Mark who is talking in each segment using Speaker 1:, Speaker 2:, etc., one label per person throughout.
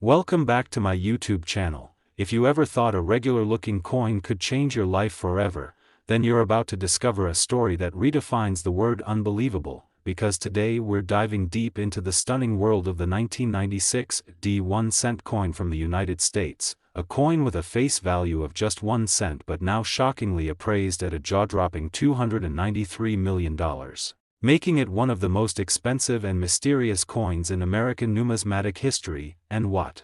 Speaker 1: Welcome back to my YouTube channel. If you ever thought a regular-looking coin could change your life forever, then you're about to discover a story that redefines the word unbelievable, because today we're diving deep into the stunning world of the 1996 1 cent coin from the United States, a coin with a face value of just 1 cent but now shockingly appraised at a jaw-dropping $293 million. Making it one of the most expensive and mysterious coins in American numismatic history. And what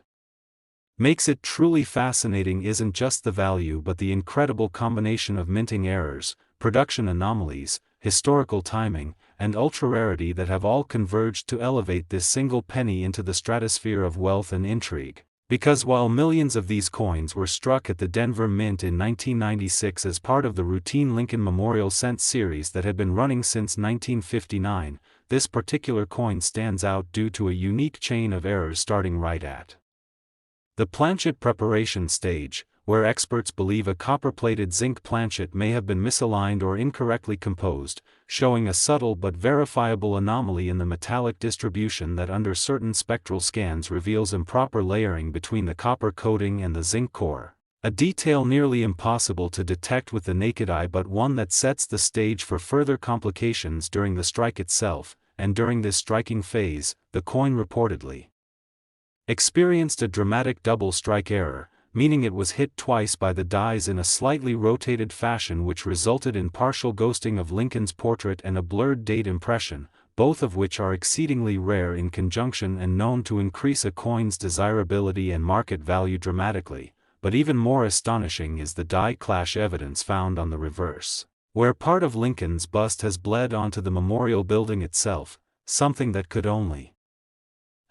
Speaker 1: makes it truly fascinating isn't just the value but the incredible combination of minting errors, production anomalies, historical timing, and ultra-rarity that have all converged to elevate this single penny into the stratosphere of wealth and intrigue. Because while millions of these coins were struck at the Denver Mint in 1996 as part of the routine Lincoln Memorial Cent series that had been running since 1959, this particular coin stands out due to a unique chain of errors starting right at the planchet preparation stage, where experts believe a copper-plated zinc planchet may have been misaligned or incorrectly composed, showing a subtle but verifiable anomaly in the metallic distribution that under certain spectral scans reveals improper layering between the copper coating and the zinc core. A detail nearly impossible to detect with the naked eye but one that sets the stage for further complications during the strike itself, and during this striking phase, the coin reportedly experienced a dramatic double strike error, meaning it was hit twice by the dies in a slightly rotated fashion which resulted in partial ghosting of Lincoln's portrait and a blurred date impression, both of which are exceedingly rare in conjunction and known to increase a coin's desirability and market value dramatically. But even more astonishing is the die clash evidence found on the reverse, where part of Lincoln's bust has bled onto the memorial building itself, something that could only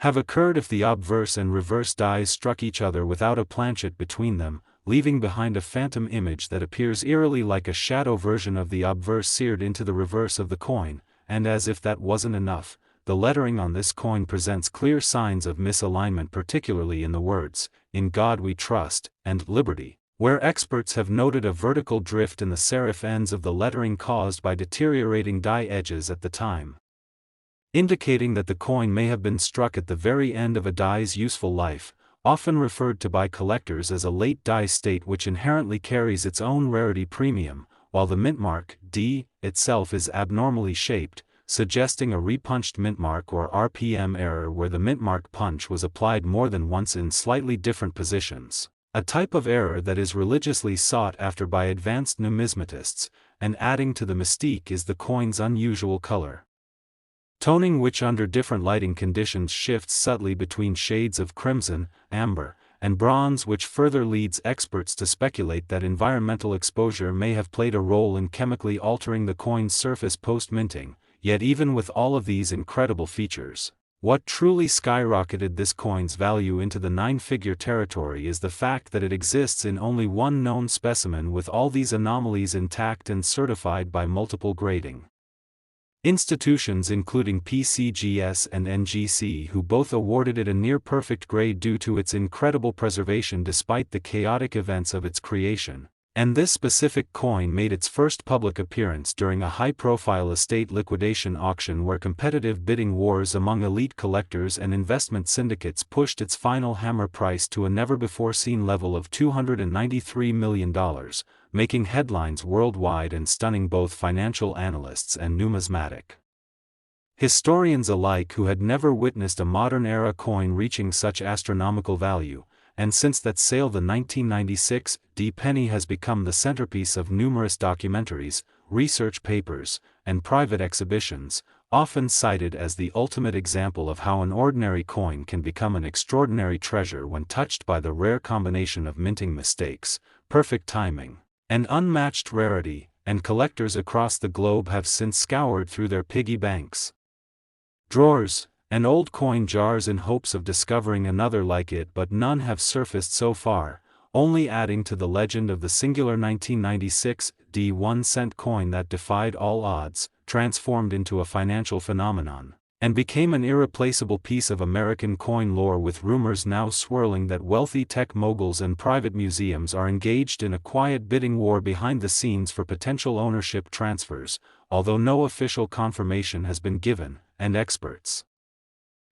Speaker 1: have occurred if the obverse and reverse dies struck each other without a planchet between them, leaving behind a phantom image that appears eerily like a shadow version of the obverse seared into the reverse of the coin. And as if that wasn't enough, the lettering on this coin presents clear signs of misalignment, particularly in the words, "In God We Trust," and "Liberty," where experts have noted a vertical drift in the serif ends of the lettering caused by deteriorating die edges at the time, indicating that the coin may have been struck at the very end of a die's useful life, often referred to by collectors as a late die state, which inherently carries its own rarity premium, while the mintmark D itself is abnormally shaped, suggesting a repunched mintmark or RPM error where the mintmark punch was applied more than once in slightly different positions, a type of error that is religiously sought after by advanced numismatists. And adding to the mystique is the coin's unusual color toning, which under different lighting conditions shifts subtly between shades of crimson, amber, and bronze, which further leads experts to speculate that environmental exposure may have played a role in chemically altering the coin's surface post-minting. Yet even with all of these incredible features, what truly skyrocketed this coin's value into the nine-figure territory is the fact that it exists in only one known specimen, with all these anomalies intact and certified by multiple grading institutions including PCGS and NGC, who both awarded it a near-perfect grade due to its incredible preservation despite the chaotic events of its creation. And this specific coin made its first public appearance during a high-profile estate liquidation auction where competitive bidding wars among elite collectors and investment syndicates pushed its final hammer price to a never-before-seen level of $293 million, making headlines worldwide and stunning both financial analysts and numismatic historians alike who had never witnessed a modern-era coin reaching such astronomical value. And since that sale, the 1996 penny has become the centerpiece of numerous documentaries, research papers, and private exhibitions, often cited as the ultimate example of how an ordinary coin can become an extraordinary treasure when touched by the rare combination of minting mistakes, perfect timing, and unmatched rarity. And collectors across the globe have since scoured through their piggy banks, drawers, and old coin jars in hopes of discovering another like it, but none have surfaced so far, only adding to the legend of the singular 1996 1 cent coin that defied all odds, transformed into a financial phenomenon, and became an irreplaceable piece of American coin lore, with rumors now swirling that wealthy tech moguls and private museums are engaged in a quiet bidding war behind the scenes for potential ownership transfers, although no official confirmation has been given. And experts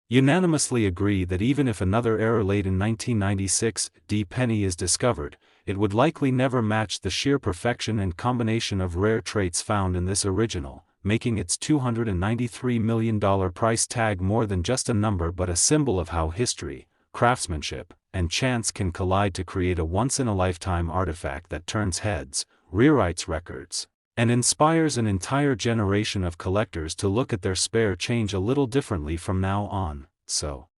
Speaker 1: unanimously agree that even if another error late in 1996 penny is discovered, it would likely never match the sheer perfection and combination of rare traits found in this original, making its $293 million price tag more than just a number but a symbol of how history, craftsmanship, and chance can collide to create a once-in-a-lifetime artifact that turns heads, rewrites records, and inspires an entire generation of collectors to look at their spare change a little differently from now on. So,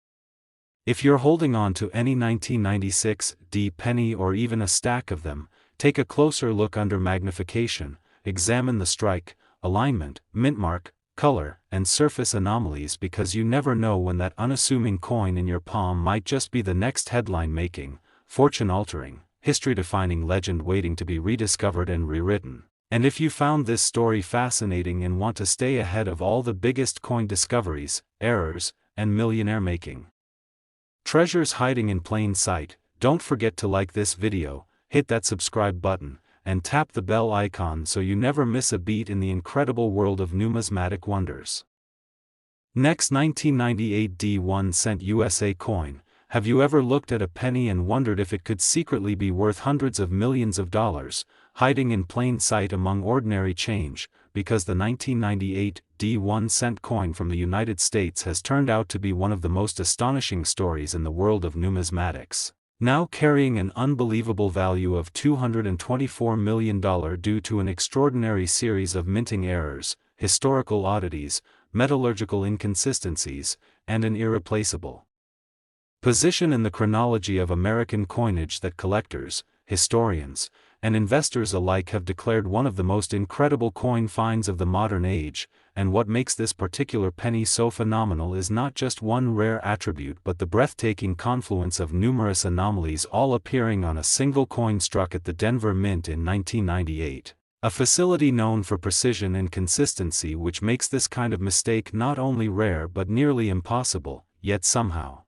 Speaker 1: if you're holding on to any 1996 penny or even a stack of them, take a closer look under magnification, examine the strike, alignment, mint mark, color, and surface anomalies, because you never know when that unassuming coin in your palm might just be the next headline-making, fortune-altering, history-defining legend waiting to be rediscovered and rewritten. And if you found this story fascinating and want to stay ahead of all the biggest coin discoveries, errors, and millionaire-making treasures hiding in plain sight, don't forget to like this video, hit that subscribe button, and tap the bell icon so you never miss a beat in the incredible world of numismatic wonders. Next, 1998 1 cent USA coin. Have you ever looked at a penny and wondered if it could secretly be worth hundreds of millions of dollars, hiding in plain sight among ordinary change? Because the 1998 1 cent coin from the United States has turned out to be one of the most astonishing stories in the world of numismatics. Now carrying an unbelievable value of $224 million due to an extraordinary series of minting errors, historical oddities, metallurgical inconsistencies, and an irreplaceable position in the chronology of American coinage that collectors, historians, and investors alike have declared one of the most incredible coin finds of the modern age. And what makes this particular penny so phenomenal is not just one rare attribute but the breathtaking confluence of numerous anomalies all appearing on a single coin struck at the Denver Mint in 1998. A facility known for precision and consistency, which makes this kind of mistake not only rare but nearly impossible, yet somehow.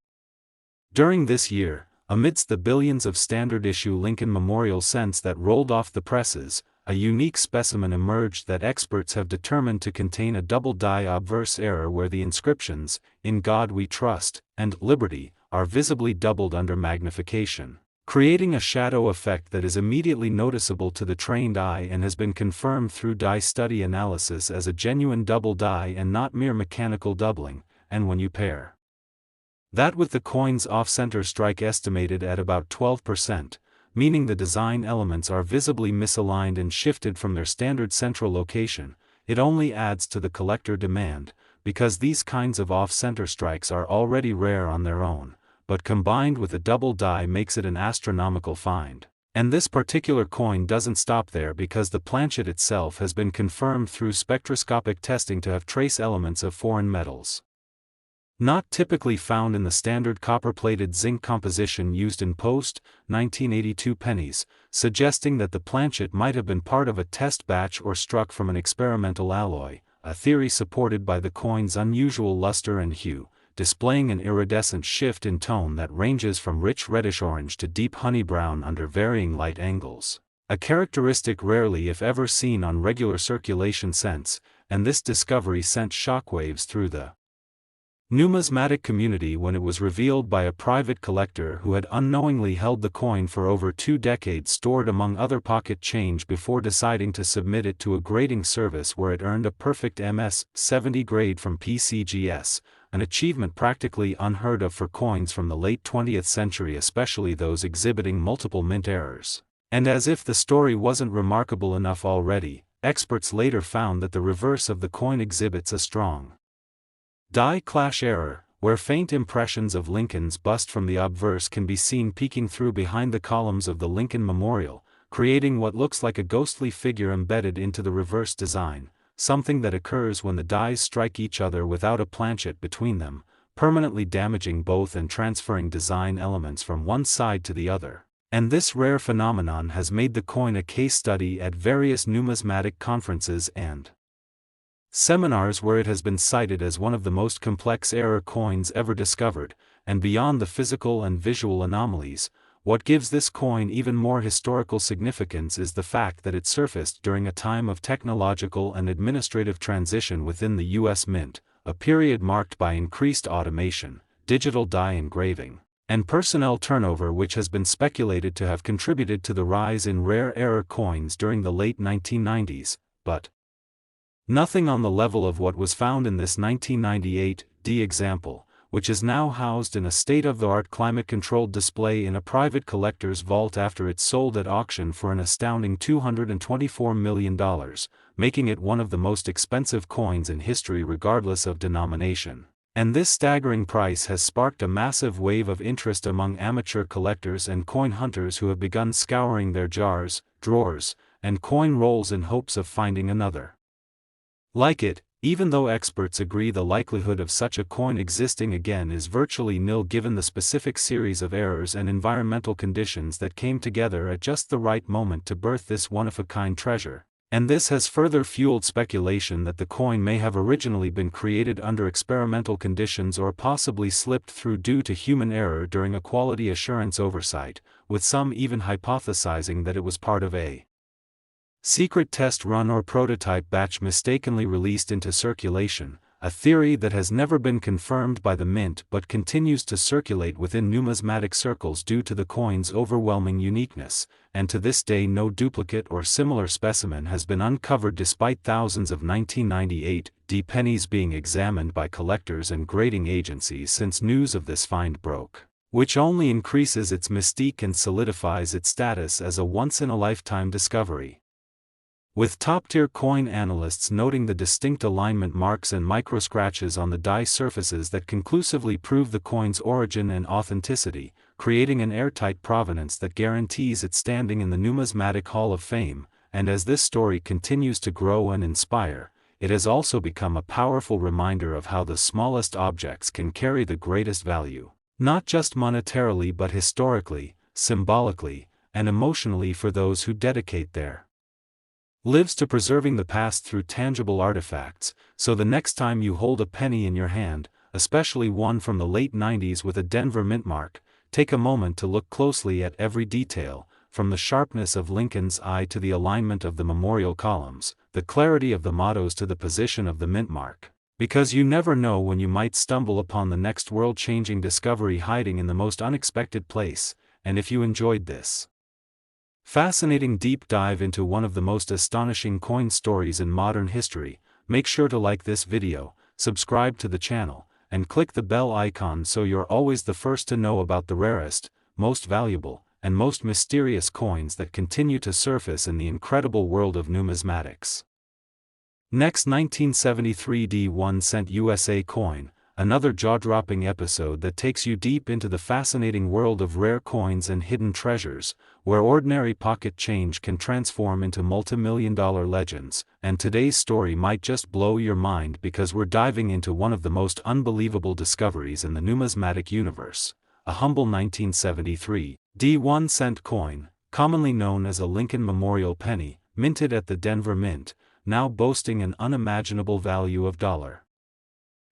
Speaker 1: During this year, amidst the billions of standard-issue Lincoln Memorial cents that rolled off the presses, a unique specimen emerged that experts have determined to contain a double-die obverse error where the inscriptions, "In God We Trust," and "Liberty," are visibly doubled under magnification, creating a shadow effect that is immediately noticeable to the trained eye and has been confirmed through die study analysis as a genuine double die and not mere mechanical doubling. And when you pair that with the coin's off-center strike estimated at about 12%, meaning the design elements are visibly misaligned and shifted from their standard central location, it only adds to the collector demand, because these kinds of off-center strikes are already rare on their own, but combined with a double die makes it an astronomical find. And this particular coin doesn't stop there, because the planchet itself has been confirmed through spectroscopic testing to have trace elements of foreign metals, not typically found in the standard copper-plated zinc composition used in post-1982 pennies, suggesting that the planchet might have been part of a test batch or struck from an experimental alloy, a theory supported by the coin's unusual luster and hue, displaying an iridescent shift in tone that ranges from rich reddish-orange to deep honey brown under varying light angles, a characteristic rarely if ever seen on regular circulation cents, and this discovery sent shockwaves through the numismatic community when it was revealed by a private collector who had unknowingly held the coin for over 2 decades stored among other pocket change before deciding to submit it to a grading service where it earned a perfect MS 70 grade from PCGS, an achievement practically unheard of for coins from the late 20th century, especially those exhibiting multiple mint errors. And as if the story wasn't remarkable enough already, experts later found that the reverse of the coin exhibits a strong die clash error, where faint impressions of Lincoln's bust from the obverse can be seen peeking through behind the columns of the Lincoln Memorial, creating what looks like a ghostly figure embedded into the reverse design, something that occurs when the dies strike each other without a planchet between them, permanently damaging both and transferring design elements from one side to the other. And this rare phenomenon has made the coin a case study at various numismatic conferences and seminars where it has been cited as one of the most complex error coins ever discovered. And beyond the physical and visual anomalies, what gives this coin even more historical significance is the fact that it surfaced during a time of technological and administrative transition within the U.S. Mint, a period marked by increased automation, digital die engraving, and personnel turnover, which has been speculated to have contributed to the rise in rare error coins during the late 1990s, but nothing on the level of what was found in this 1998 D example, which is now housed in a state-of-the-art climate-controlled display in a private collector's vault after it sold at auction for an astounding $224 million, making it one of the most expensive coins in history regardless of denomination. And this staggering price has sparked a massive wave of interest among amateur collectors and coin hunters who have begun scouring their jars, drawers, and coin rolls in hopes of finding another like it, even though experts agree the likelihood of such a coin existing again is virtually nil given the specific series of errors and environmental conditions that came together at just the right moment to birth this one-of-a-kind treasure. And this has further fueled speculation that the coin may have originally been created under experimental conditions or possibly slipped through due to human error during a quality assurance oversight, with some even hypothesizing that it was part of a secret test run or prototype batch mistakenly released into circulation, a theory that has never been confirmed by the mint but continues to circulate within numismatic circles due to the coin's overwhelming uniqueness, and to this day no duplicate or similar specimen has been uncovered despite thousands of 1998 D pennies being examined by collectors and grading agencies since news of this find broke, which only increases its mystique and solidifies its status as a once-in-a-lifetime discovery. With top-tier coin analysts noting the distinct alignment marks and micro-scratches on the die surfaces that conclusively prove the coin's origin and authenticity, creating an airtight provenance that guarantees its standing in the Numismatic Hall of Fame, and as this story continues to grow and inspire, it has also become a powerful reminder of how the smallest objects can carry the greatest value, not just monetarily but historically, symbolically, and emotionally for those who dedicate their lives to preserving the past through tangible artifacts. So the next time you hold a penny in your hand, especially one from the late 90s with a Denver mint mark, take a moment to look closely at every detail, from the sharpness of Lincoln's eye to the alignment of the memorial columns, the clarity of the mottos to the position of the mint mark, because you never know when you might stumble upon the next world-changing discovery hiding in the most unexpected place. And if you enjoyed this fascinating deep dive into one of the most astonishing coin stories in modern history, make sure to like this video, subscribe to the channel, and click the bell icon so you're always the first to know about the rarest, most valuable, and most mysterious coins that continue to surface in the incredible world of numismatics. Next, 1973 D1 cent USA coin, another jaw-dropping episode that takes you deep into the fascinating world of rare coins and hidden treasures, where ordinary pocket change can transform into multi-million-dollar legends. And today's story might just blow your mind because we're diving into one of the most unbelievable discoveries in the numismatic universe, a humble 1973 D1 cent coin, commonly known as a Lincoln Memorial penny, minted at the Denver Mint, now boasting an unimaginable value of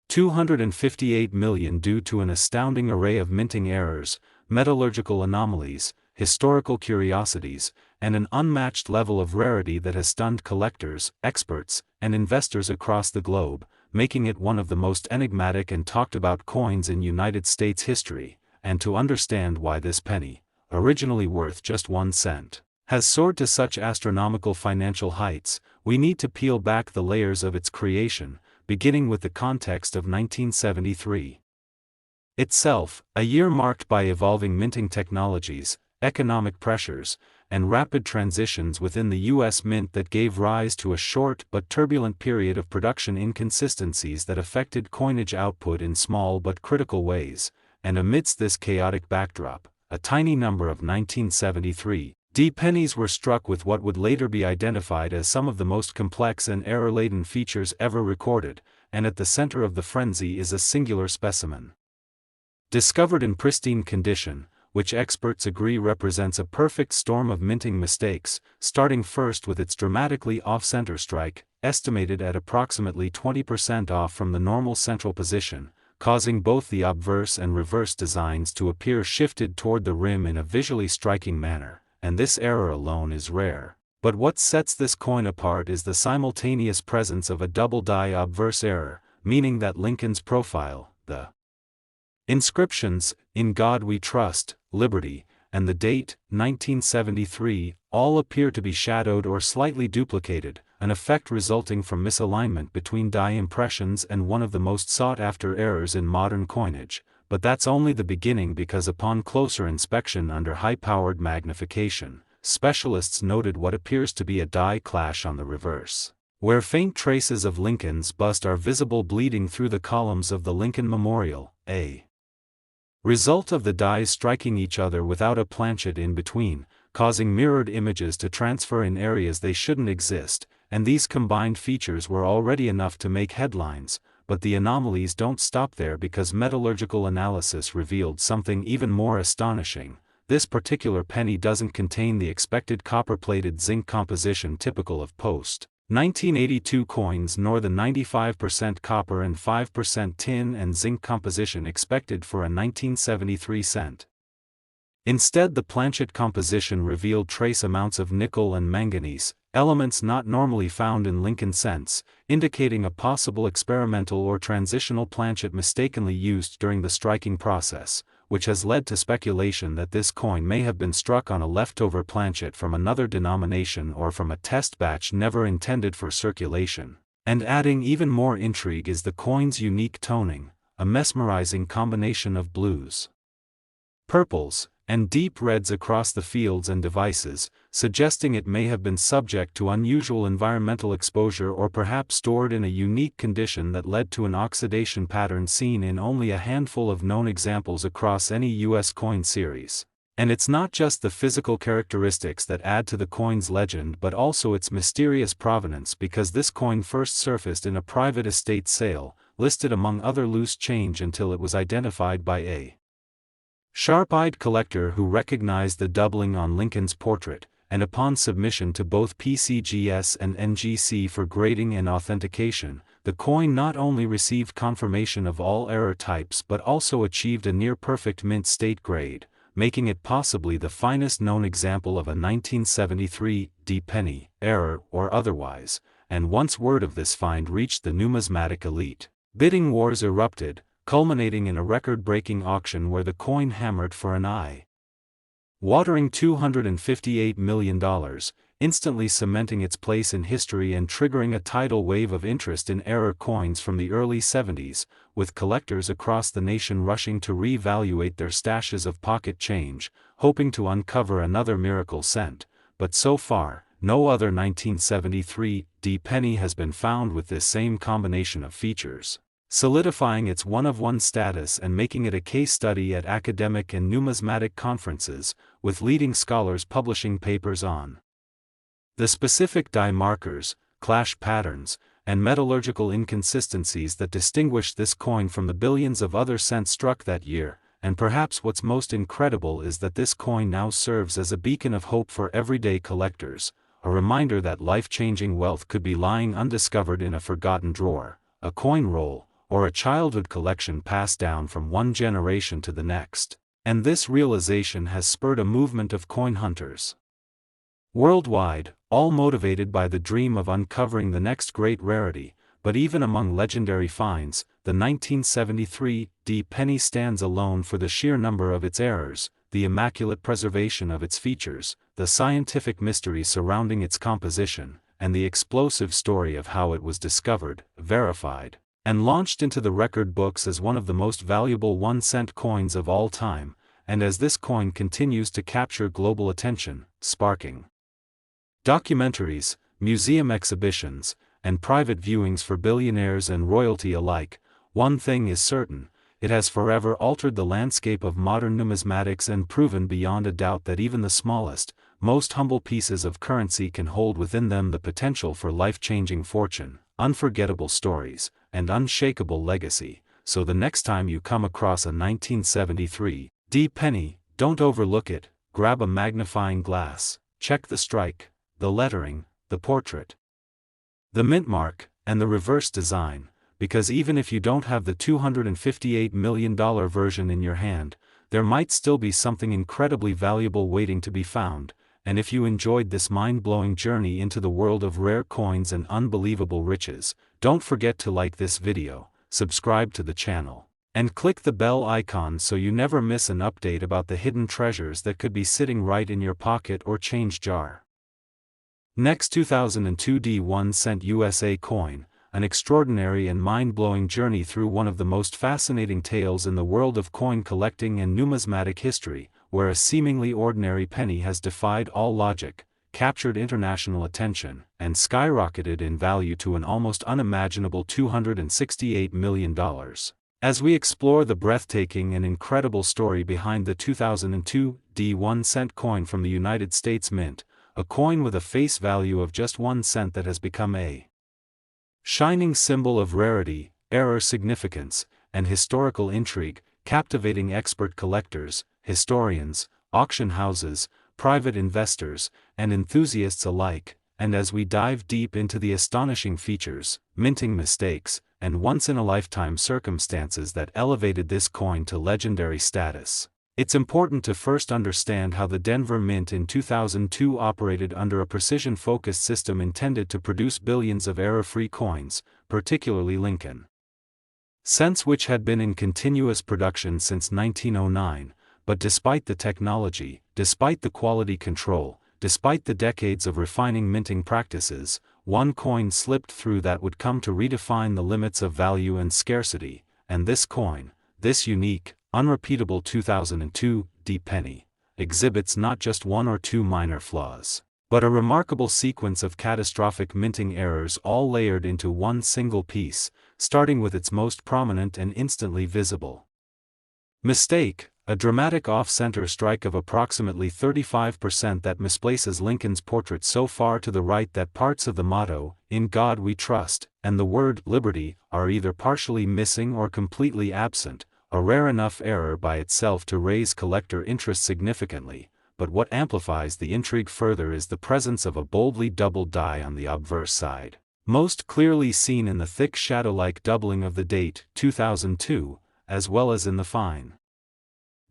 Speaker 1: $258 million due to an astounding array of minting errors, metallurgical anomalies, historical curiosities, and an unmatched level of rarity that has stunned collectors, experts, and investors across the globe, making it one of the most enigmatic and talked-about coins in United States history. And to understand why this penny, originally worth just 1 cent, has soared to such astronomical financial heights, we need to peel back the layers of its creation, beginning with the context of 1973 itself, a year marked by evolving minting technologies, economic pressures, and rapid transitions within the U.S. Mint that gave rise to a short but turbulent period of production inconsistencies that affected coinage output in small but critical ways. And amidst this chaotic backdrop, a tiny number of 1973 D pennies were struck with what would later be identified as some of the most complex and error-laden features ever recorded, and at the center of the frenzy is a singular specimen, discovered in pristine condition, which experts agree represents a perfect storm of minting mistakes, starting first with its dramatically off-center strike, estimated at approximately 20% off from the normal central position, causing both the obverse and reverse designs to appear shifted toward the rim in a visually striking manner. And this error alone is rare. But what sets this coin apart is the simultaneous presence of a double die obverse error, meaning that Lincoln's profile, the inscriptions, "In God We Trust, Liberty," and the date, 1973, all appear to be shadowed or slightly duplicated, an effect resulting from misalignment between die impressions and one of the most sought-after errors in modern coinage. But that's only the beginning, because upon closer inspection under high-powered magnification, specialists noted what appears to be a die clash on the reverse, where faint traces of Lincoln's bust are visible bleeding through the columns of the Lincoln Memorial, a result of the dies striking each other without a planchet in between, causing mirrored images to transfer in areas they shouldn't exist, and these combined features were already enough to make headlines. But the anomalies don't stop there, because metallurgical analysis revealed something even more astonishing. This particular penny doesn't contain the expected copper-plated zinc composition typical of post-1982 coins, nor the 95% copper and 5% tin and zinc composition expected for a 1973 cent. Instead, the planchet composition revealed trace amounts of nickel and manganese, elements not normally found in Lincoln cents, indicating a possible experimental or transitional planchet mistakenly used during the striking process, which has led to speculation that this coin may have been struck on a leftover planchet from another denomination or from a test batch never intended for circulation. And adding even more intrigue is the coin's unique toning, a mesmerizing combination of blues, purples, and deep reds across the fields and devices, suggesting it may have been subject to unusual environmental exposure or perhaps stored in a unique condition that led to an oxidation pattern seen in only a handful of known examples across any U.S. coin series. And it's not just the physical characteristics that add to the coin's legend, but also its mysterious provenance, because this coin first surfaced in a private estate sale, listed among other loose change until it was identified by a sharp-eyed collector who recognized the doubling on Lincoln's portrait, and upon submission to both PCGS and NGC for grading and authentication, the coin not only received confirmation of all error types but also achieved a near-perfect mint state grade, making it possibly the finest known example of a 1973 D penny, error or otherwise. And once word of this find reached the numismatic elite, bidding wars erupted, culminating in a record-breaking auction where the coin hammered for an eye-watering $258 million, instantly cementing its place in history and triggering a tidal wave of interest in error coins from the early 70s, with collectors across the nation rushing to re-evaluate their stashes of pocket change, hoping to uncover another miracle cent. But so far, no other 1973 D penny has been found with this same combination of features, solidifying its one-of-one status and making it a case study at academic and numismatic conferences, with leading scholars publishing papers on the specific die markers, clash patterns, and metallurgical inconsistencies that distinguish this coin from the billions of other cents struck that year. And perhaps what's most incredible is that this coin now serves as a beacon of hope for everyday collectors, a reminder that life-changing wealth could be lying undiscovered in a forgotten drawer, a coin roll, or a childhood collection passed down from one generation to the next. And this realization has spurred a movement of coin hunters worldwide, all motivated by the dream of uncovering the next great rarity. But even among legendary finds, the 1973 D penny stands alone for the sheer number of its errors, the immaculate preservation of its features, the scientific mystery surrounding its composition, and the explosive story of how it was discovered, verified, and launched into the record books as one of the most valuable 1-cent coins of all time. And as this coin continues to capture global attention, sparking documentaries, museum exhibitions, and private viewings for billionaires and royalty alike, one thing is certain: it has forever altered the landscape of modern numismatics and proven beyond a doubt that even the smallest, most humble pieces of currency can hold within them the potential for life-changing fortune, unforgettable stories, and unshakable legacy. So the next time you come across a 1973 D penny, don't overlook it. Grab a magnifying glass, check the strike, the lettering, the portrait, the mint mark, and the reverse design, because even if you don't have the $258 million version in your hand, there might still be something incredibly valuable waiting to be found. And if you enjoyed this mind-blowing journey into the world of rare coins and unbelievable riches, don't forget to like this video, subscribe to the channel, and click the bell icon so you never miss an update about the hidden treasures that could be sitting right in your pocket or change jar. Next, 2002 D1 USA coin, an extraordinary and mind-blowing journey through one of the most fascinating tales in the world of coin collecting and numismatic history, where a seemingly ordinary penny has defied all logic, captured international attention, and skyrocketed in value to an almost unimaginable $268 million. As we explore the breathtaking and incredible story behind the 2002 D1 coin from the United States Mint, a coin with a face value of just 1 cent that has become a shining symbol of rarity, error significance, and historical intrigue, captivating expert collectors, historians, auction houses, private investors, and enthusiasts alike. And as we dive deep into the astonishing features, minting mistakes, and once-in-a-lifetime circumstances that elevated this coin to legendary status, it's important to first understand how the Denver Mint in 2002 operated under a precision-focused system intended to produce billions of error-free coins, particularly Lincoln cents, which had been in continuous production since 1909. But despite the technology, despite the quality control, despite the decades of refining minting practices, one coin slipped through that would come to redefine the limits of value and scarcity, and this coin, this unique, unrepeatable 2002 D penny, exhibits not just one or two minor flaws, but a remarkable sequence of catastrophic minting errors all layered into one single piece, starting with its most prominent and instantly visible mistake, a dramatic off-center strike of approximately 35% that misplaces Lincoln's portrait so far to the right that parts of the motto, "In God We Trust," and the word "Liberty" are either partially missing or completely absent, a rare enough error by itself to raise collector interest significantly. But what amplifies the intrigue further is the presence of a boldly doubled die on the obverse side, most clearly seen in the thick shadow-like doubling of the date, 2002, as well as in the fine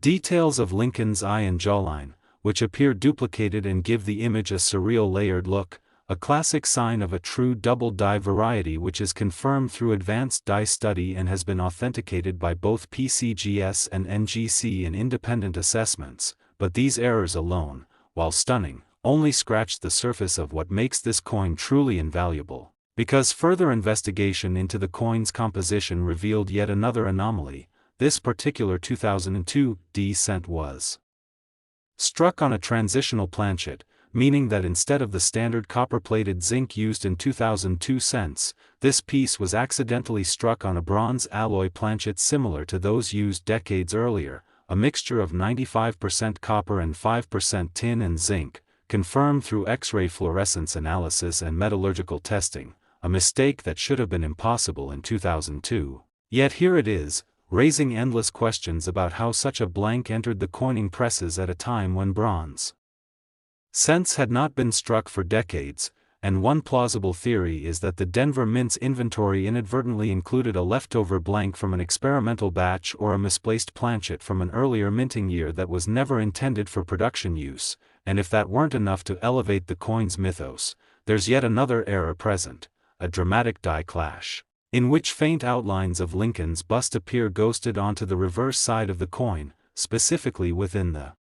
Speaker 1: details of Lincoln's eye and jawline, which appear duplicated and give the image a surreal layered look, a classic sign of a true double die variety which is confirmed through advanced die study and has been authenticated by both PCGS and NGC in independent assessments. But these errors alone, while stunning, only scratched the surface of what makes this coin truly invaluable, because further investigation into the coin's composition revealed yet another anomaly. This particular 2002 D cent was struck on a transitional planchet, meaning that instead of the standard copper-plated zinc used in 2002 cents, this piece was accidentally struck on a bronze alloy planchet similar to those used decades earlier, a mixture of 95% copper and 5% tin and zinc, confirmed through X-ray fluorescence analysis and metallurgical testing, a mistake that should have been impossible in 2002. Yet here it is, raising endless questions about how such a blank entered the coining presses at a time when bronze cents had not been struck for decades, and one plausible theory is that the Denver Mint's inventory inadvertently included a leftover blank from an experimental batch or a misplaced planchet from an earlier minting year that was never intended for production use. And if that weren't enough to elevate the coin's mythos, there's yet another error present, a dramatic die clash, in which faint outlines of Lincoln's bust appear ghosted onto the reverse side of the coin, specifically within the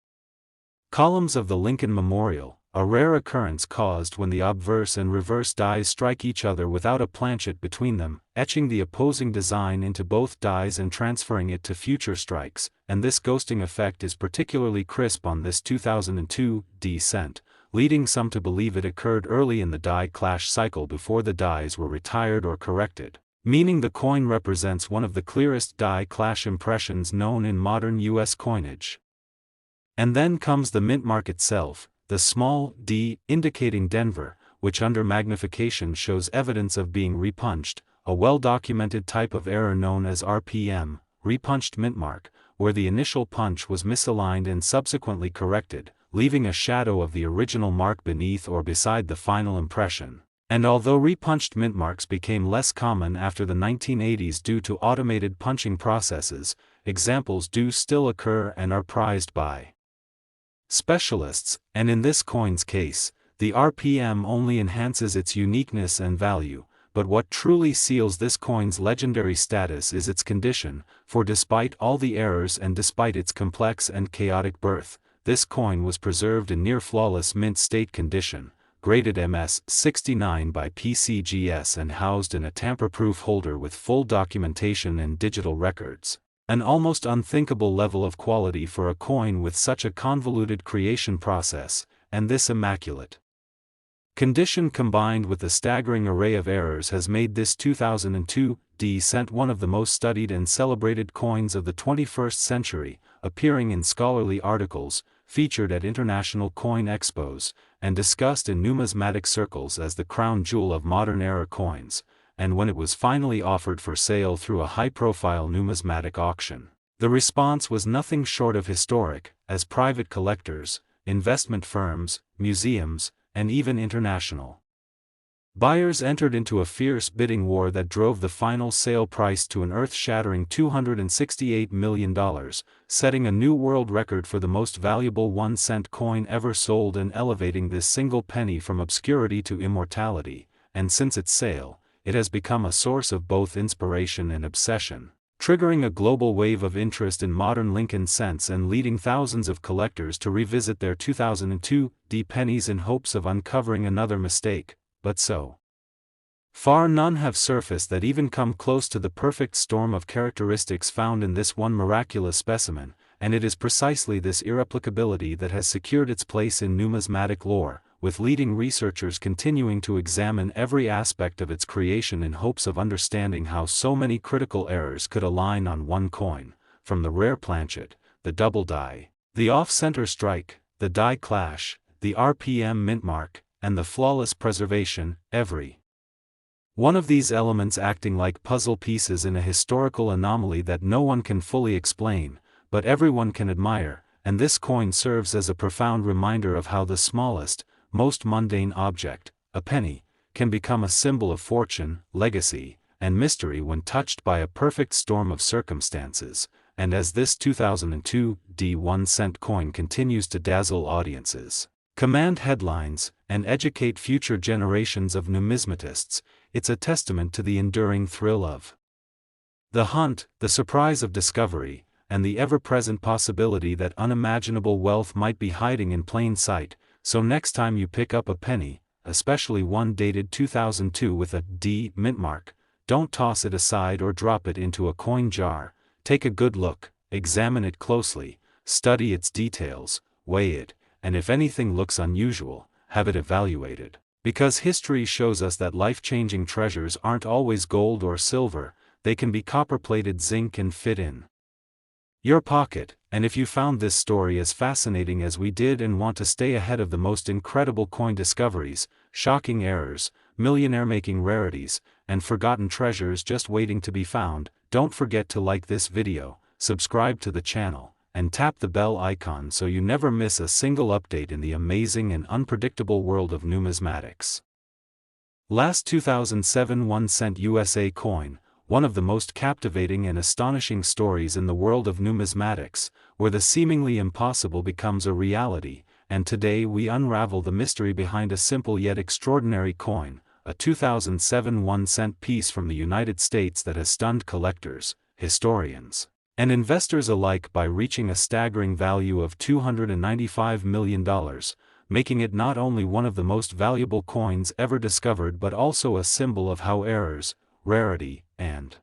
Speaker 1: columns of the Lincoln Memorial, a rare occurrence caused when the obverse and reverse dies strike each other without a planchet between them, etching the opposing design into both dies and transferring it to future strikes, and this ghosting effect is particularly crisp on this 2002 D cent, leading some to believe it occurred early in the die clash cycle before the dies were retired or corrected, meaning the coin represents one of the clearest die clash impressions known in modern U.S. coinage. And then comes the mint mark itself, the small d indicating Denver, which under magnification shows evidence of being repunched, a well-documented type of error known as RPM, repunched mint mark, where the initial punch was misaligned and subsequently corrected, leaving a shadow of the original mark beneath or beside the final impression. And although repunched mint marks became less common after the 1980s due to automated punching processes, examples do still occur and are prized by specialists, and in this coin's case, the RPM only enhances its uniqueness and value, but what truly seals this coin's legendary status is its condition, for despite all the errors and despite its complex and chaotic birth, this coin was preserved in near-flawless mint state condition, graded MS-69 by PCGS and housed in a tamper-proof holder with full documentation and digital records. An almost unthinkable level of quality for a coin with such a convoluted creation process, and this immaculate condition combined with the staggering array of errors has made this 2002 cent one of the most studied and celebrated coins of the 21st century, appearing in scholarly articles, featured at international coin expos, and discussed in numismatic circles as the crown jewel of modern-era coins, and when it was finally offered for sale through a high-profile numismatic auction, the response was nothing short of historic, as private collectors, investment firms, museums, and even international buyers entered into a fierce bidding war that drove the final sale price to an earth-shattering $268 million, setting a new world record for the most valuable 1-cent coin ever sold and elevating this single penny from obscurity to immortality, and since its sale, it has become a source of both inspiration and obsession, triggering a global wave of interest in modern Lincoln cents and leading thousands of collectors to revisit their 2002 pennies in hopes of uncovering another mistake. But so far none have surfaced that even come close to the perfect storm of characteristics found in this one miraculous specimen, and it is precisely this irreplicability that has secured its place in numismatic lore, with leading researchers continuing to examine every aspect of its creation in hopes of understanding how so many critical errors could align on one coin, from the rare planchet, the double die, the off-center strike, the die clash, the RPM mint mark, and the flawless preservation, every one of these elements acting like puzzle pieces in a historical anomaly that no one can fully explain, but everyone can admire, and this coin serves as a profound reminder of how the smallest, most mundane object, a penny, can become a symbol of fortune, legacy, and mystery when touched by a perfect storm of circumstances, and as this 2002 1-cent coin continues to dazzle audiences, command headlines, and educate future generations of numismatists, it's a testament to the enduring thrill of the hunt, the surprise of discovery, and the ever-present possibility that unimaginable wealth might be hiding in plain sight. So next time you pick up a penny, especially one dated 2002 with a D mint mark, don't toss it aside or drop it into a coin jar. Take a good look, examine it closely, study its details, weigh it, and if anything looks unusual, have it evaluated. Because history shows us that life-changing treasures aren't always gold or silver, they can be copper-plated zinc and fit in your pocket. And if you found this story as fascinating as we did and want to stay ahead of the most incredible coin discoveries, shocking errors, millionaire-making rarities, and forgotten treasures just waiting to be found, don't forget to like this video, subscribe to the channel, and tap the bell icon so you never miss a single update in the amazing and unpredictable world of numismatics. Last 2007 1-cent USA coin, one of the most captivating and astonishing stories in the world of numismatics, where the seemingly impossible becomes a reality, and today we unravel the mystery behind a simple yet extraordinary coin, a 2007 1-cent piece from the United States that has stunned collectors, historians, and investors alike by reaching a staggering value of $295 million, making it not only one of the most valuable coins ever discovered but also a symbol of how errors, rarity, and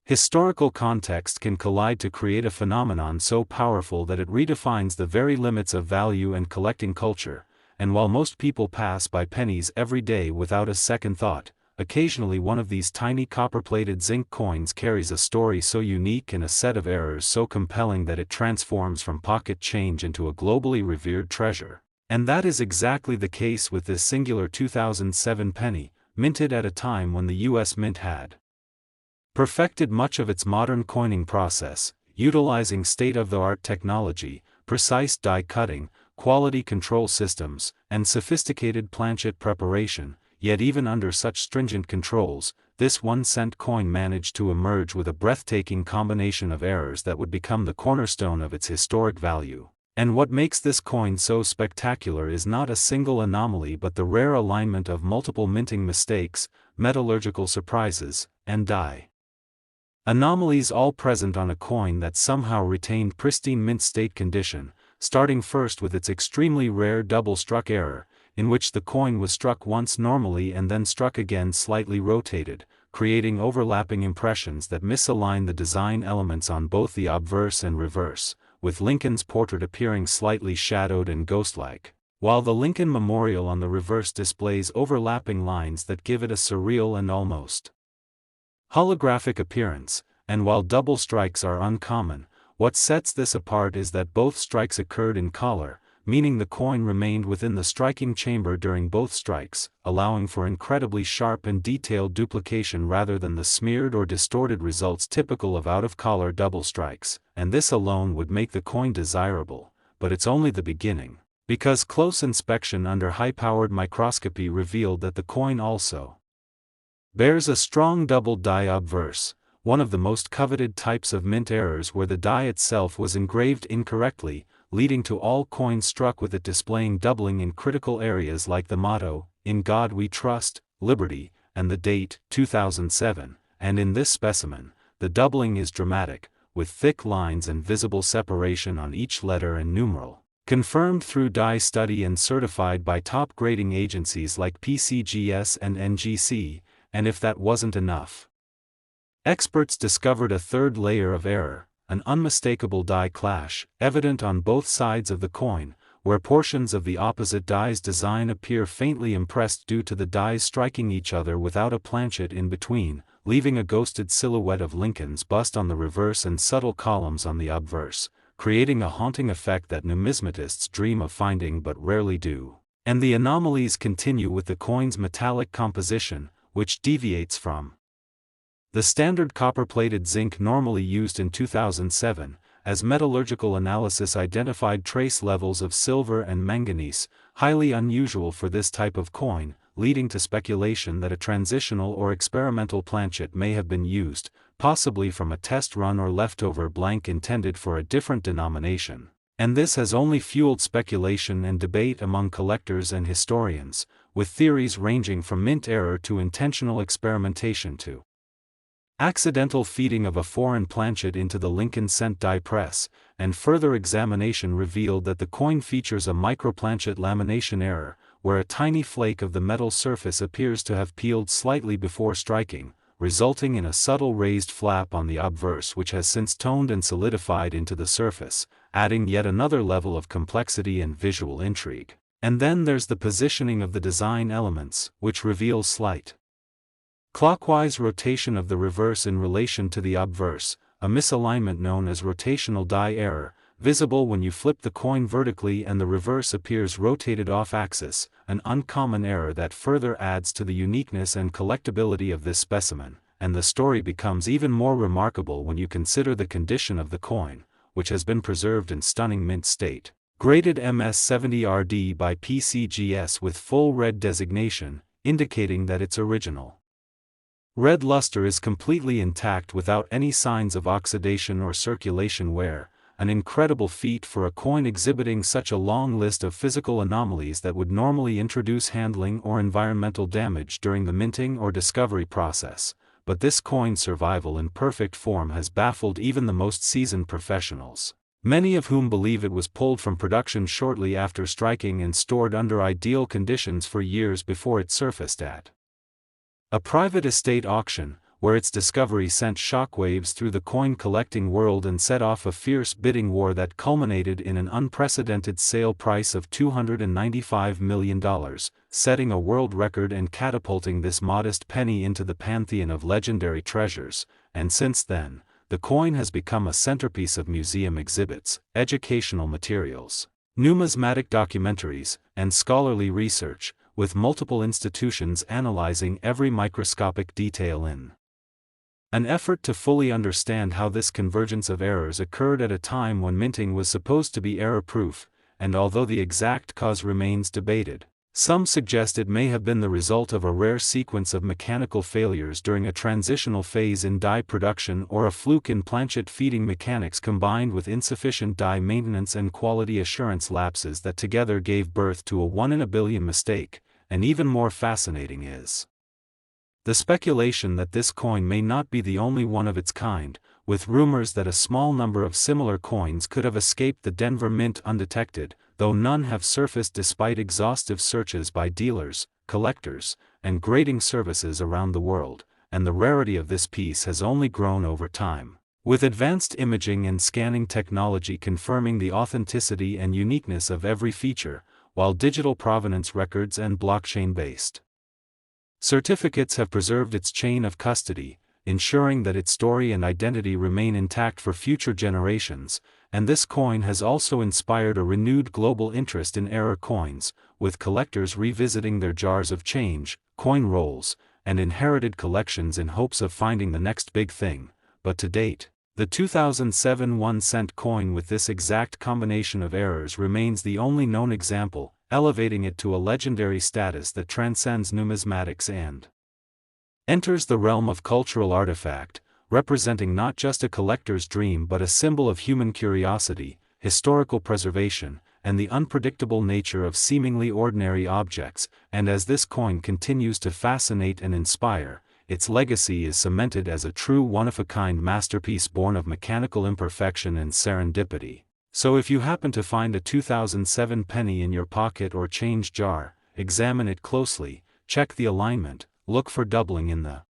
Speaker 1: historical context can collide to create a phenomenon so powerful that it redefines the very limits of value and collecting culture. And while most people pass by pennies every day without a second thought, occasionally one of these tiny copper-plated zinc coins carries a story so unique and a set of errors so compelling that it transforms from pocket change into a globally revered treasure. And that is exactly the case with this singular 2007 penny, minted at a time when the U.S. Mint had perfected much of its modern coining process, utilizing state-of-the-art technology, precise die cutting, quality control systems, and sophisticated planchet preparation. Yet even under such stringent controls, this 1-cent coin managed to emerge with a breathtaking combination of errors that would become the cornerstone of its historic value. And what makes this coin so spectacular is not a single anomaly but the rare alignment of multiple minting mistakes, metallurgical surprises, and die anomalies all present on a coin that somehow retained pristine mint state condition, starting first with its extremely rare double-struck error, in which the coin was struck once normally and then struck again slightly rotated, creating overlapping impressions that misalign the design elements on both the obverse and reverse, with Lincoln's portrait appearing slightly shadowed and ghost-like, while the Lincoln Memorial on the reverse displays overlapping lines that give it a surreal and almost holographic appearance. And while double strikes are uncommon, what sets this apart is that both strikes occurred in color, meaning the coin remained within the striking chamber during both strikes, allowing for incredibly sharp and detailed duplication rather than the smeared or distorted results typical of out-of-color double strikes, and this alone would make the coin desirable, but it's only the beginning, because close inspection under high-powered microscopy revealed that the coin also bears a strong double die obverse, one of the most coveted types of mint errors where the die itself was engraved incorrectly, leading to all coins struck with it displaying doubling in critical areas like the motto, "In God We Trust, Liberty," and the date, 2007, and in this specimen, the doubling is dramatic, with thick lines and visible separation on each letter and numeral, confirmed through die study and certified by top grading agencies like PCGS and NGC, and if that wasn't enough, experts discovered a third layer of error, an unmistakable die clash, evident on both sides of the coin, where portions of the opposite die's design appear faintly impressed due to the dies striking each other without a planchet in between, leaving a ghosted silhouette of Lincoln's bust on the reverse and subtle columns on the obverse, creating a haunting effect that numismatists dream of finding but rarely do. And the anomalies continue with the coin's metallic composition, which deviates from the standard copper-plated zinc normally used in 2007, as metallurgical analysis identified trace levels of silver and manganese, highly unusual for this type of coin, leading to speculation that a transitional or experimental planchet may have been used, possibly from a test run or leftover blank intended for a different denomination. And this has only fueled speculation and debate among collectors and historians, with theories ranging from mint error to intentional experimentation to accidental feeding of a foreign planchet into the Lincoln cent die press, and further examination revealed that the coin features a microplanchet lamination error, where a tiny flake of the metal surface appears to have peeled slightly before striking, resulting in a subtle raised flap on the obverse which has since toned and solidified into the surface, adding yet another level of complexity and visual intrigue. And then there's the positioning of the design elements, which reveals slight clockwise rotation of the reverse in relation to the obverse, a misalignment known as rotational die error, visible when you flip the coin vertically and the reverse appears rotated off-axis, an uncommon error that further adds to the uniqueness and collectability of this specimen, and the story becomes even more remarkable when you consider the condition of the coin, which has been preserved in stunning mint state, graded MS70RD by PCGS with full red designation, indicating that it's original. Red luster is completely intact without any signs of oxidation or circulation wear, an incredible feat for a coin exhibiting such a long list of physical anomalies that would normally introduce handling or environmental damage during the minting or discovery process, but this coin's survival in perfect form has baffled even the most seasoned professionals, many of whom believe it was pulled from production shortly after striking and stored under ideal conditions for years before it surfaced at a private estate auction, where its discovery sent shockwaves through the coin-collecting world and set off a fierce bidding war that culminated in an unprecedented sale price of $295 million, setting a world record and catapulting this modest penny into the pantheon of legendary treasures, and since then, the coin has become a centerpiece of museum exhibits, educational materials, numismatic documentaries, and scholarly research, with multiple institutions analyzing every microscopic detail in an effort to fully understand how this convergence of errors occurred at a time when minting was supposed to be error-proof, and although the exact cause remains debated, Some suggest it may have been the result of a rare sequence of mechanical failures during a transitional phase in die production or a fluke in planchet feeding mechanics combined with insufficient die maintenance and quality assurance lapses that together gave birth to a 1 in a billion mistake. And even more fascinating is the speculation that this coin may not be the only one of its kind, with rumors that a small number of similar coins could have escaped the Denver Mint undetected, though none have surfaced despite exhaustive searches by dealers, collectors, and grading services around the world, and the rarity of this piece has only grown over time, with advanced imaging and scanning technology confirming the authenticity and uniqueness of every feature, while digital provenance records and blockchain-based certificates have preserved its chain of custody, ensuring that its story and identity remain intact for future generations. And this coin has also inspired a renewed global interest in error coins, with collectors revisiting their jars of change, coin rolls, and inherited collections in hopes of finding the next big thing. But to date, the 2007 1-cent coin with this exact combination of errors remains the only known example, elevating it to a legendary status that transcends numismatics and enters the realm of cultural artifact, representing not just a collector's dream but a symbol of human curiosity, historical preservation, and the unpredictable nature of seemingly ordinary objects. And as this coin continues to fascinate and inspire, its legacy is cemented as a true one-of-a-kind masterpiece born of mechanical imperfection and serendipity. So if you happen to find a 2007 penny in your pocket or change jar, examine it closely, check the alignment, look for doubling in the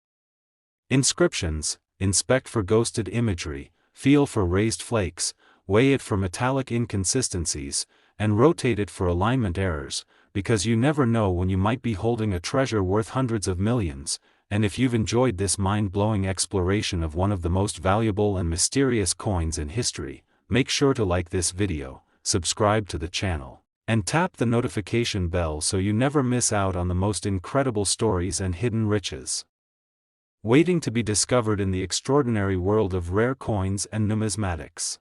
Speaker 1: inscriptions, inspect for ghosted imagery, feel for raised flakes, weigh it for metallic inconsistencies, and rotate it for alignment errors, because you never know when you might be holding a treasure worth hundreds of millions. And if you've enjoyed this mind-blowing exploration of one of the most valuable and mysterious coins in history, make sure to like this video, subscribe to the channel, and tap the notification bell so you never miss out on the most incredible stories and hidden riches waiting to be discovered in the extraordinary world of rare coins and numismatics.